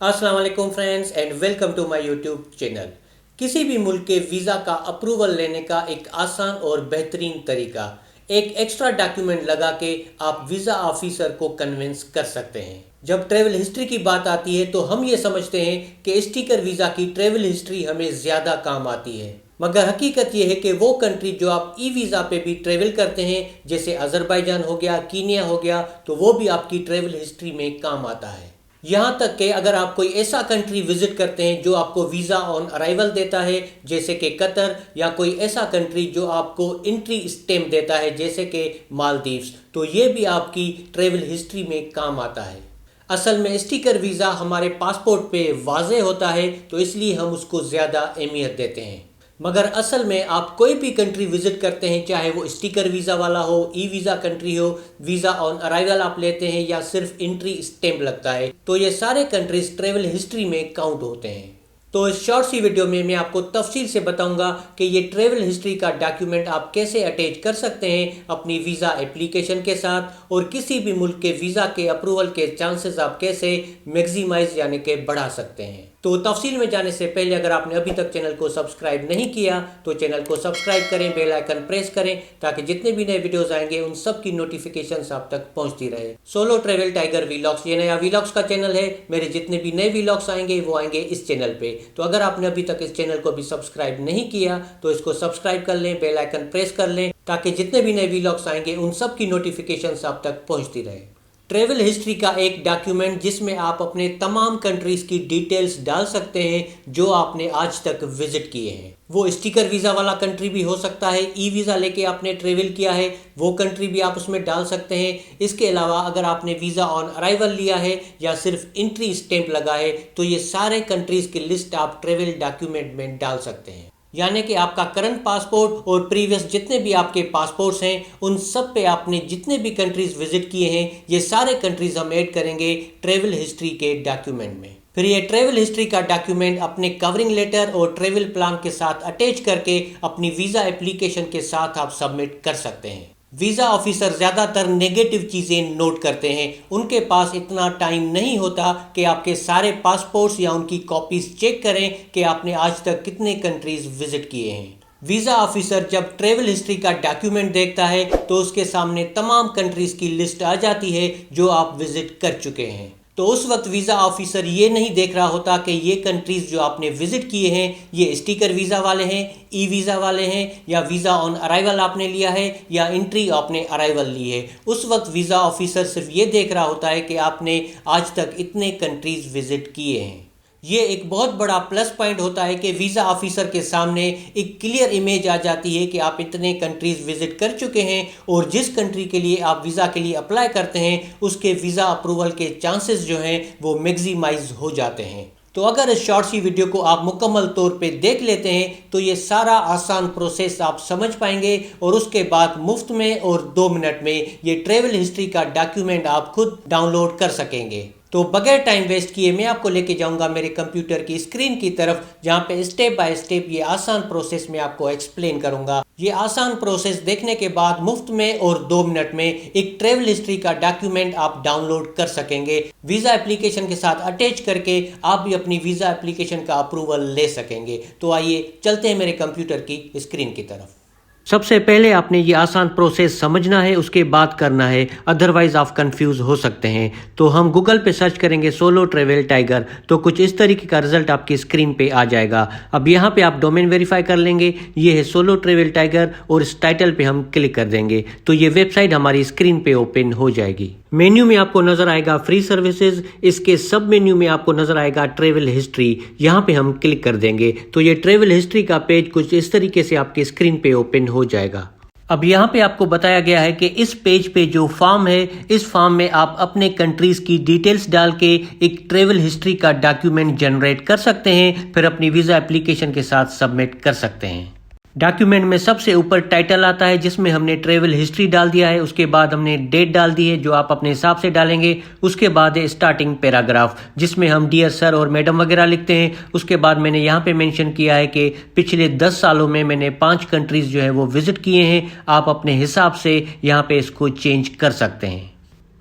अस्सलाम वालेकुम friends and welcome to my YouTube channel. किसी भी मुल्क के वीज़ा का अप्रूवल लेने का एक आसान और बेहतरीन तरीका, एक एक्स्ट्रा डॉक्यूमेंट लगा के आप वीज़ा ऑफिसर को कन्विंस कर सकते हैं। जब ट्रैवल हिस्ट्री की बात आती है तो हम ये समझते हैं कि स्टिकर वीज़ा की ट्रैवल हिस्ट्री हमें ज़्यादा काम आती है, मगर हकीकत यह है कि वो कंट्री जो आप ई वीज़ा पे भी ट्रैवल करते हैं, जैसे अजरबैजान हो गया, कीनिया हो गया, तो वो भी आपकी ट्रैवल हिस्ट्री में काम आता है। यहाँ तक कि अगर आप कोई ऐसा कंट्री विजिट करते हैं जो आपको वीज़ा ऑन अराइवल देता है, जैसे कि कतर, या कोई ऐसा कंट्री जो आपको एंट्री स्टैम्प देता है, जैसे कि मालदीव्स, तो ये भी आपकी ट्रैवल हिस्ट्री में काम आता है। असल में स्टिकर वीज़ा हमारे पासपोर्ट पे वाज़े होता है, तो इसलिए हम उसको ज़्यादा अहमियत देते हैं। मगर असल में आप कोई भी कंट्री विजिट करते हैं, चाहे वो स्टिकर वीज़ा वाला हो, ई वीज़ा कंट्री हो, वीज़ा ऑन अराइवल आप लेते हैं या सिर्फ एंट्री स्टैम्प लगता है, तो ये सारे कंट्रीज ट्रैवल हिस्ट्री में काउंट होते हैं। तो इस शॉर्ट सी वीडियो में मैं आपको तफसील से बताऊंगा कि ये ट्रैवल हिस्ट्री का डॉक्यूमेंट आप कैसे अटैच कर सकते हैं अपनी वीज़ा एप्लीकेशन के साथ, और किसी भी मुल्क के वीज़ा के अप्रूवल के चांसेस आप कैसे मैक्सिमाइज यानी कि बढ़ा सकते हैं। तो तफसील में जाने से पहले अगर आपने अभी तक चैनल को सब्सक्राइब नहीं किया तो चैनल को सब्सक्राइब करें, बेल आइकन प्रेस करें, ताकि जितने भी नए वीडियोस आएंगे उन सब की नोटिफिकेशंस आप तक पहुंचती रहे। सोलो ट्रैवल टाइगर वीलॉग्स, ये नया वीलॉग्स का चैनल है। मेरे जितने भी नए वीलॉग्स आएंगे वो आएंगे इस चैनल पे। तो अगर आपने अभी तक इस चैनल को भी सब्सक्राइब नहीं किया तो इसको सब्सक्राइब कर लें, बेल आइकन प्रेस कर लें, ताकि जितने भी नए वीलॉग्स आएंगे उन सब की नोटिफिकेशंस आप तक पहुंचती रहे। ट्रैवल हिस्ट्री का एक डॉक्यूमेंट जिसमें आप अपने तमाम कंट्रीज की डिटेल्स डाल सकते हैं जो आपने आज तक विजिट किए हैं। वो स्टिकर वीज़ा वाला कंट्री भी हो सकता है, ई वीज़ा लेके आपने ट्रैवल किया है वो कंट्री भी आप उसमें डाल सकते हैं। इसके अलावा अगर आपने वीज़ा ऑन अराइवल लिया है या सिर्फ एंट्री स्टैम्प लगा है, तो ये सारे कंट्रीज की लिस्ट आप ट्रैवल डॉक्यूमेंट में डाल सकते हैं। यानी कि आपका करंट पासपोर्ट और प्रीवियस जितने भी आपके पासपोर्ट्स हैं, उन सब पे आपने जितने भी कंट्रीज विजिट किए हैं, ये सारे कंट्रीज हम ऐड करेंगे ट्रैवल हिस्ट्री के डॉक्यूमेंट में। फिर ये ट्रैवल हिस्ट्री का डॉक्यूमेंट अपने कवरिंग लेटर और ट्रैवल प्लान के साथ अटैच करके अपनी वीज़ा एप्लीकेशन के साथ आप सबमिट कर सकते हैं। वीज़ा ऑफिसर ज़्यादातर नेगेटिव चीज़ें नोट करते हैं, उनके पास इतना टाइम नहीं होता कि आपके सारे पासपोर्ट्स या उनकी कॉपीज़ चेक करें कि आपने आज तक कितने कंट्रीज़ विजिट किए हैं। वीज़ा ऑफिसर जब ट्रैवल हिस्ट्री का डॉक्यूमेंट देखता है तो उसके सामने तमाम कंट्रीज़ की लिस्ट आ जाती है जो आप विजिट कर चुके हैं। तो उस वक्त वीज़ा ऑफिसर ये नहीं देख रहा होता कि ये कंट्रीज़ जो आपने विजिट किए हैं ये स्टिकर वीज़ा वाले हैं, ई वीज़ा वाले हैं, या वीज़ा ऑन अराइवल आपने लिया है या एंट्री आपने अराइवल ली है। उस वक्त वीज़ा ऑफिसर सिर्फ ये देख रहा होता है कि आपने आज तक इतने कंट्रीज़ विजिट किए हैं। ये एक बहुत बड़ा प्लस पॉइंट होता है कि वीज़ा ऑफिसर के सामने एक क्लियर इमेज आ जाती है कि आप इतने कंट्रीज़ विजिट कर चुके हैं, और जिस कंट्री के लिए आप वीज़ा के लिए अप्लाई करते हैं उसके वीज़ा अप्रूवल के चांसेस जो हैं वो मैक्सिमाइज हो जाते हैं। तो अगर इस शॉर्ट सी वीडियो को आप मुकम्मल तौर पे देख लेते हैं तो ये सारा आसान प्रोसेस आप समझ पाएंगे, और उसके बाद मुफ्त में और 2 मिनट में ये ट्रैवल हिस्ट्री का डॉक्यूमेंट आप खुद डाउनलोड कर सकेंगे। तो बगैर टाइम वेस्ट किए मैं आपको लेके जाऊंगा मेरे कंप्यूटर की स्क्रीन की तरफ, जहां पे स्टेप बाय स्टेप ये आसान प्रोसेस मैं आपको एक्सप्लेन करूंगा। ये आसान प्रोसेस देखने के बाद मुफ्त में और 2 मिनट में एक ट्रैवल हिस्ट्री का डॉक्यूमेंट आप डाउनलोड कर सकेंगे। वीज़ा एप्लीकेशन के साथ अटैच करके आप भी अपनी वीज़ा एप्लीकेशन का अप्रूवल ले सकेंगे। तो आइए चलते हैं मेरे कंप्यूटर की स्क्रीन की तरफ। सबसे पहले आपने ये आसान प्रोसेस समझना है, उसके बाद करना है, अदरवाइज आप कंफ्यूज हो सकते हैं। तो हम गूगल पे सर्च करेंगे सोलो ट्रैवल टाइगर, तो कुछ इस तरीके का रिजल्ट आपकी स्क्रीन पे आ जाएगा। अब यहाँ पे आप डोमेन वेरीफाई कर लेंगे, ये है सोलो ट्रैवल टाइगर, और इस टाइटल पे हम क्लिक कर देंगे तो ये वेबसाइट हमारी स्क्रीन पे ओपन हो जाएगी। मेन्यू में आपको नजर आएगा फ्री सर्विसेज, इसके सब मेन्यू में आपको नजर आएगा ट्रैवल हिस्ट्री। यहाँ पे हम क्लिक कर देंगे तो ये ट्रैवल हिस्ट्री का पेज कुछ इस तरीके से आपकी स्क्रीन पे ओपन हो जाएगा। अब यहाँ पे आपको बताया गया है कि इस पेज पे जो फॉर्म है, इस फॉर्म में आप अपने कंट्रीज की डिटेल्स डाल के एक ट्रैवल हिस्ट्री का डॉक्यूमेंट जनरेट कर सकते हैं, फिर अपनी वीज़ा एप्लीकेशन के साथ सबमिट कर सकते हैं। डॉक्यूमेंट में सबसे ऊपर टाइटल आता है जिसमें हमने ट्रैवल हिस्ट्री डाल दिया है, उसके बाद हमने डेट डाल दी है जो आप अपने हिसाब से डालेंगे। उसके बाद है स्टार्टिंग पैराग्राफ जिसमें हम डियर सर और मैडम वगैरह लिखते हैं। उसके बाद मैंने यहाँ पे मेंशन किया है कि पिछले 10 सालों में मैंने 5 कंट्रीज जो है वो विजिट किए हैं। आप अपने हिसाब से यहाँ पे इसको चेंज कर सकते हैं।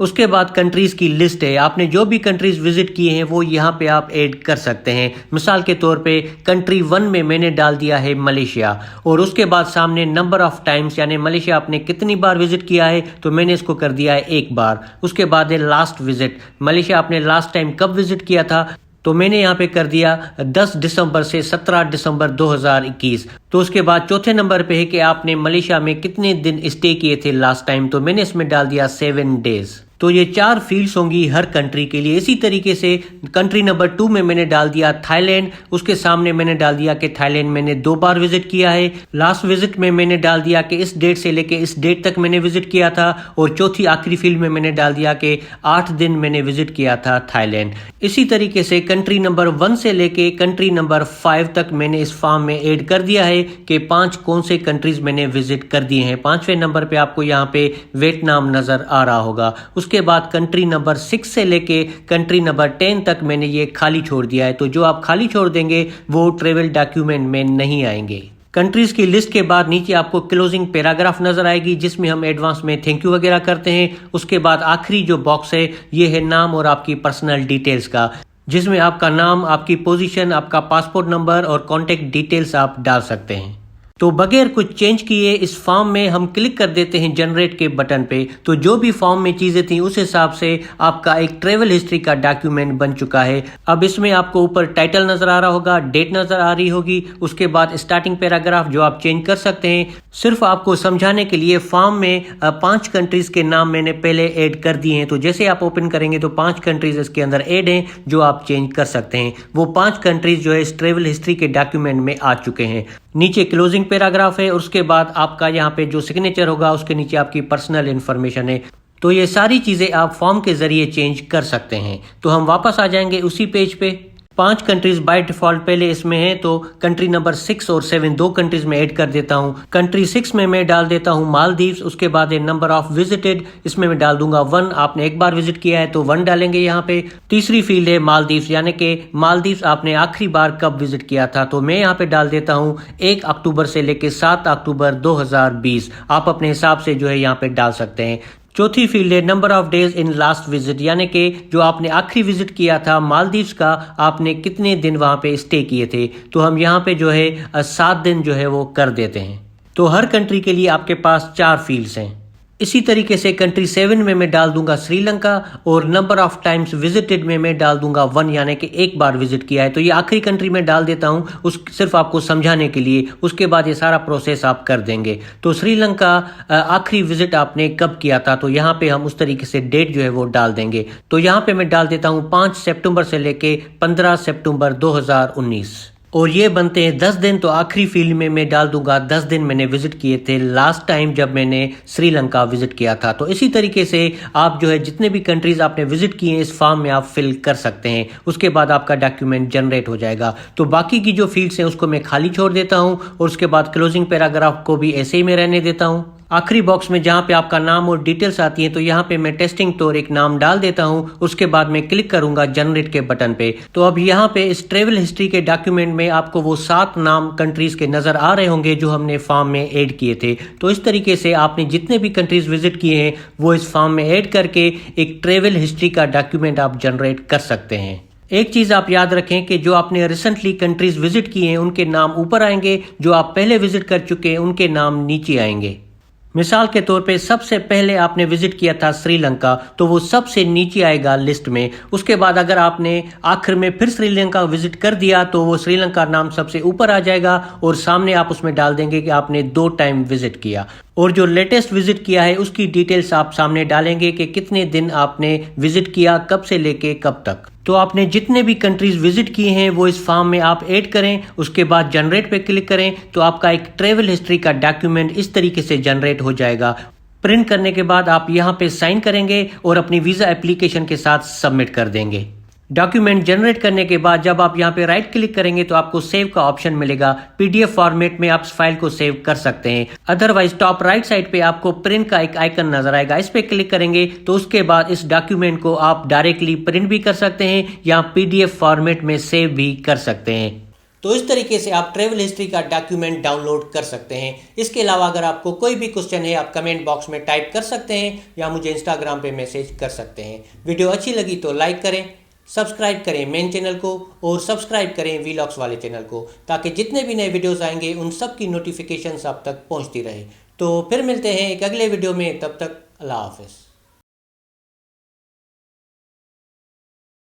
उसके बाद कंट्रीज़ की लिस्ट है, आपने जो भी कंट्रीज़ विजिट किए हैं वो यहाँ पे आप ऐड कर सकते हैं। मिसाल के तौर पे कंट्री 1 में मैंने डाल दिया है मलेशिया, और उसके बाद सामने नंबर ऑफ टाइम्स, यानी मलेशिया आपने कितनी बार विजिट किया है, तो मैंने इसको कर दिया है 1 बार। उसके बाद है लास्ट विजिट, मलेशिया आपने लास्ट टाइम कब विजिट किया था, तो मैंने यहाँ पे कर दिया 10 दिसंबर से 17 दिसंबर 2021। तो उसके बाद चौथे नंबर पे है कि आपने मलेशिया में कितने दिन स्टे किए थे लास्ट टाइम, तो मैंने इसमें डाल दिया 7 डेज। तो ये 4 फील्ड्स होंगी हर कंट्री के लिए। इसी तरीके से कंट्री नंबर 2 में मैंने डाल दिया थाईलैंड, उसके सामने मैंने डाल दिया कि थाईलैंड मैंने 2 बार विजिट किया है। लास्ट विजिट में मैंने डाल दिया कि इस डेट से लेके इस डेट तक मैंने विजिट किया था, और चौथी आखिरी फील्ड में मैंने डाल दिया कि 8 दिन मैंने विजिट किया था थाईलैंड। इसी तरीके से कंट्री नंबर 1 से लेके कंट्री नंबर 5 तक मैंने इस फॉर्म में ऐड कर दिया है कि 5 कौन से कंट्रीज मैंने विजिट कर दिए हैं। 5वें नंबर पे आपको यहाँ पे वियतनाम नजर आ रहा होगा। उसके बाद कंट्री नंबर 6 से लेके कंट्री नंबर 10 तक मैंने ये खाली छोड़ दिया है। तो जो आप खाली छोड़ देंगे वो ट्रेवल डॉक्यूमेंट में नहीं आएंगे। कंट्रीज की लिस्ट के बाद नीचे आपको क्लोजिंग पैराग्राफ नजर आएगी, जिसमें हम एडवांस में थैंक यू वगैरह करते हैं। उसके बाद आखिरी जो बॉक्स है ये है नाम और आपकी पर्सनल डिटेल्स का, जिसमें आपका नाम, आपकी पोजीशन, आपका पासपोर्ट नंबर और कॉन्टेक्ट डिटेल्स आप डाल सकते हैं। तो बगैर कुछ चेंज किए इस फॉर्म में हम क्लिक कर देते हैं जनरेट के बटन पे। तो जो भी फॉर्म में चीज़ें थी उस हिसाब से आपका एक ट्रेवल हिस्ट्री का डॉक्यूमेंट बन चुका है। अब इसमें आपको ऊपर टाइटल नजर आ रहा होगा, डेट नजर आ रही होगी, उसके बाद स्टार्टिंग पैराग्राफ जो आप चेंज कर सकते हैं। सिर्फ आपको समझाने के लिए फॉर्म में 5 कंट्रीज के नाम मैंने पहले ऐड कर दिए हैं। तो जैसे आप ओपन करेंगे तो 5 कंट्रीज इसके अंदर ऐड हैं जो आप चेंज कर सकते हैं। वो 5 कंट्रीज जो है इस ट्रेवल हिस्ट्री के डॉक्यूमेंट में आ चुके हैं। नीचे क्लोजिंग पैराग्राफ है, उसके बाद आपका यहाँ पे जो सिग्नेचर होगा उसके नीचे आपकी पर्सनल इन्फॉर्मेशन है। तो ये सारी चीज़ें आप फॉर्म के जरिए चेंज कर सकते हैं। तो हम वापस आ जाएंगे उसी पेज पे। 5 कंट्रीज बाय डिफॉल्ट पहले इसमें है, तो कंट्री नंबर 6 और 7 2 कंट्रीज में ऐड कर देता हूँ। कंट्री 6 में मैं डाल देता हूँ मालदीव्स। उसके बाद है नंबर ऑफ विजिटेड, इसमें मैं डाल दूंगा 1। आपने 1 बार विजिट किया है तो 1 डालेंगे यहाँ पे। तीसरी फील्ड है मालदीव्स, यानी कि मालदीव्स आपने आखिरी बार कब विजिट किया था, तो मैं यहाँ पे डाल देता हूँ 1 अक्टूबर से लेके 7 अक्टूबर 2020। आप अपने हिसाब से जो है यहाँ पे डाल सकते हैं। चौथी फील्ड है number of days in last visit, यानी कि जो आपने आखिरी विजिट किया था मालदीव्स का, आपने कितने दिन वहां पे स्टे किए थे। तो हम यहाँ पे जो है 7 दिन जो है वो कर देते हैं। तो हर कंट्री के लिए आपके पास 4 फील्ड्स हैं। इसी तरीके से कंट्री 7 में मैं डाल दूंगा श्रीलंका, और नंबर ऑफ टाइम्स विजिटेड में मैं डाल दूंगा 1, यानी कि 1 बार विजिट किया है। तो ये आखिरी कंट्री में डाल देता हूँ उस सिर्फ आपको समझाने के लिए। उसके बाद ये सारा प्रोसेस आप कर देंगे। तो श्रीलंका आखिरी विजिट आपने कब किया था, तो यहाँ पे हम उस तरीके से डेट जो है वो डाल देंगे। तो यहाँ पे मैं डाल देता हूँ 5 सितंबर से लेके 15 सितंबर 2019, और ये बनते हैं 10 दिन। तो आखिरी फील्ड में मैं डाल दूंगा 10 दिन मैंने विजिट किए थे लास्ट टाइम जब मैंने श्रीलंका विजिट किया था। तो इसी तरीके से आप जो है जितने भी कंट्रीज आपने विजिट किए हैं इस फॉर्म में आप फिल कर सकते हैं। उसके बाद आपका डॉक्यूमेंट जनरेट हो जाएगा। तो बाकी की जो फील्ड्स हैं उसको मैं खाली छोड़ देता हूँ, और उसके बाद क्लोजिंग पैराग्राफ को भी ऐसे ही मैं रहने देता हूँ। आखिरी बॉक्स में जहाँ पे आपका नाम और डिटेल्स आती है, तो यहाँ पे मैं टेस्टिंग टूर एक नाम डाल देता हूँ। उसके बाद मैं क्लिक करूंगा जनरेट के बटन पे। तो अब यहाँ पे इस ट्रेवल हिस्ट्री के डॉक्यूमेंट में आपको वो 7 नाम कंट्रीज के नजर आ रहे होंगे जो हमने फॉर्म में ऐड किए थे। तो इस तरीके से आपने जितने भी कंट्रीज विजिट किए हैं वो इस फॉर्म में ऐड करके एक ट्रेवल हिस्ट्री का डॉक्यूमेंट आप जनरेट कर सकते हैं। एक चीज आप याद रखें कि जो आपने रिसेंटली कंट्रीज विजिट किए हैं उनके नाम ऊपर आएंगे, जो आप पहले विजिट कर चुके हैं उनके नाम नीचे आएंगे। मिसाल के तौर पे सबसे पहले आपने विजिट किया था श्रीलंका, तो वो सबसे नीचे आएगा लिस्ट में। उसके बाद अगर आपने आखिर में फिर श्रीलंका विजिट कर दिया तो वो श्रीलंका नाम सबसे ऊपर आ जाएगा, और सामने आप उसमें डाल देंगे कि आपने 2 टाइम विजिट किया। और जो लेटेस्ट विजिट किया है उसकी डिटेल्स आप सामने डालेंगे कि कितने दिन आपने विजिट किया, कब से लेके कब तक। तो आपने जितने भी कंट्रीज विजिट किए हैं वो इस फॉर्म में आप ऐड करें। उसके बाद जनरेट पे क्लिक करें तो आपका एक ट्रेवल हिस्ट्री का डॉक्यूमेंट इस तरीके से जनरेट हो जाएगा। प्रिंट करने के बाद आप यहाँ पे साइन करेंगे और अपनी वीजा एप्लीकेशन के साथ सबमिट कर देंगे। डॉक्यूमेंट जनरेट करने के बाद जब आप यहाँ पे राइट क्लिक करेंगे तो आपको सेव का ऑप्शन मिलेगा। पीडीएफ फॉर्मेट में आप फाइल को सेव कर सकते हैं। अदरवाइज टॉप राइट साइड पे आपको प्रिंट का एक आइकन नजर आएगा, इस पे क्लिक करेंगे तो उसके बाद इस डॉक्यूमेंट को आप डायरेक्टली प्रिंट भी कर सकते हैं या पीडीएफ फॉर्मेट में सेव भी कर सकते हैं। तो इस तरीके से आप ट्रैवल हिस्ट्री का डॉक्यूमेंट डाउनलोड कर सकते हैं। इसके अलावा अगर आपको कोई भी क्वेश्चन है आप कमेंट बॉक्स में टाइप कर सकते हैं या मुझे इंस्टाग्राम पे मैसेज कर सकते हैं। वीडियो अच्छी लगी तो लाइक करें, सब्सक्राइब करें मेन चैनल को और सब्सक्राइब करें वीलॉग्स वाले चैनल को, ताकि जितने भी नए वीडियोस आएंगे उन सब की नोटिफिकेशंस आप तक पहुंचती रहे। तो फिर मिलते हैं एक अगले वीडियो में, तब तक अल्लाह हाफ़िज़।